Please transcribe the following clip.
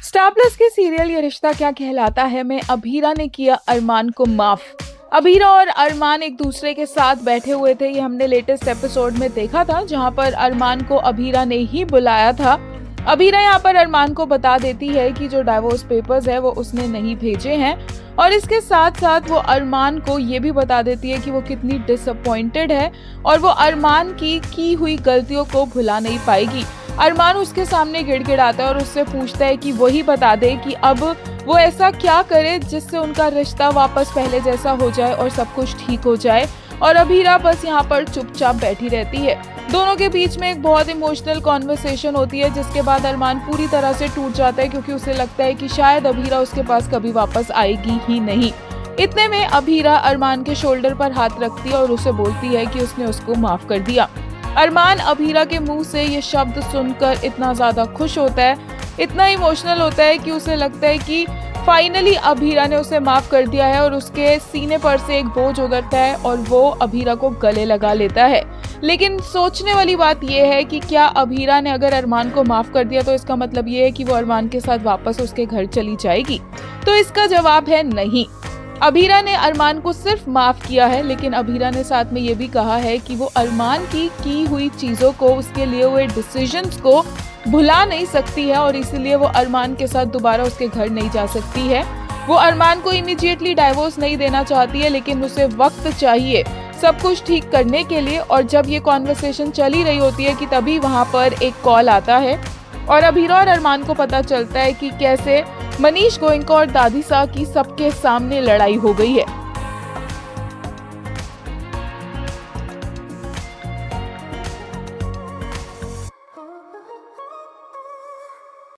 Star plus के serial ये रिश्ता क्या कहलाता है में अभीरा ने किया अरमान को माफ। अभीरा और अरमान एक दूसरे के साथ बैठे हुए थे। ये हमने लेटेस्ट एपिसोड में देखा था, जहां पर अरमान को अभीरा ने ही बुलाया था। अभीरा यहाँ पर अरमान को बता देती है कि जो डाइवोर्स पेपर्स है वो उसने नहीं भेजे हैं, और इसके साथ साथ वो अरमान को ये भी बता देती है कि वो कितनी डिसअपॉइंटेड है और वो अरमान की हुई गलतियों को भुला नहीं पाएगी। अरमान उसके सामने गिड़गिड़ाता है और उससे पूछता है कि वही बता दे कि अब वो ऐसा क्या करे जिससे उनका रिश्ता वापस पहले जैसा हो जाए और सब कुछ ठीक हो जाए। और अभीरा बस यहाँ पर चुपचाप बैठी रहती है। दोनों के बीच में एक बहुत इमोशनल कॉन्वर्सेशन होती है, जिसके बाद अरमान पूरी तरह से टूट जाता है, क्योंकि उसे लगता है कि शायद अभीरा उसके पास कभी वापस आएगी ही नहीं। इतने में अभीरा अरमान के शोल्डर पर हाथ रखती है और उसे बोलती है कि उसने उसको माफ कर दिया। अरमान अभीरा के मुंह से ये शब्द सुनकर इतना ज्यादा खुश होता है, इतना इमोशनल होता है कि उसे लगता है कि फाइनली अभीरा ने उसे माफ कर दिया है, और उसके सीने पर से एक बोझ उतरता है और वो अभीरा को गले लगा लेता है। लेकिन सोचने वाली बात यह है कि क्या अभीरा ने अगर अरमान को माफ कर दिया तो इसका मतलब ये है कि वो अरमान के साथ वापस उसके घर चली जाएगी? तो इसका जवाब है नहीं। अभीरा ने अरमान को सिर्फ माफ किया है, लेकिन अभीरा ने साथ में ये भी कहा है कि वो अरमान की हुई चीजों को, उसके लिए हुए डिसीजंस को भुला नहीं सकती है, और इसीलिए वो अरमान के साथ दोबारा उसके घर नहीं जा सकती है। वो अरमान को इमीडिएटली डाइवोर्स नहीं देना चाहती है, लेकिन उसे वक्त चाहिए सब कुछ ठीक करने के लिए। और जब ये कॉन्वर्सेशन चली रही होती है कि तभी वहाँ पर एक कॉल आता है और अभीरा और अरमान को पता चलता है कि कैसे मनीष गोयनका और दादी सा की सबके सामने लड़ाई हो गई है।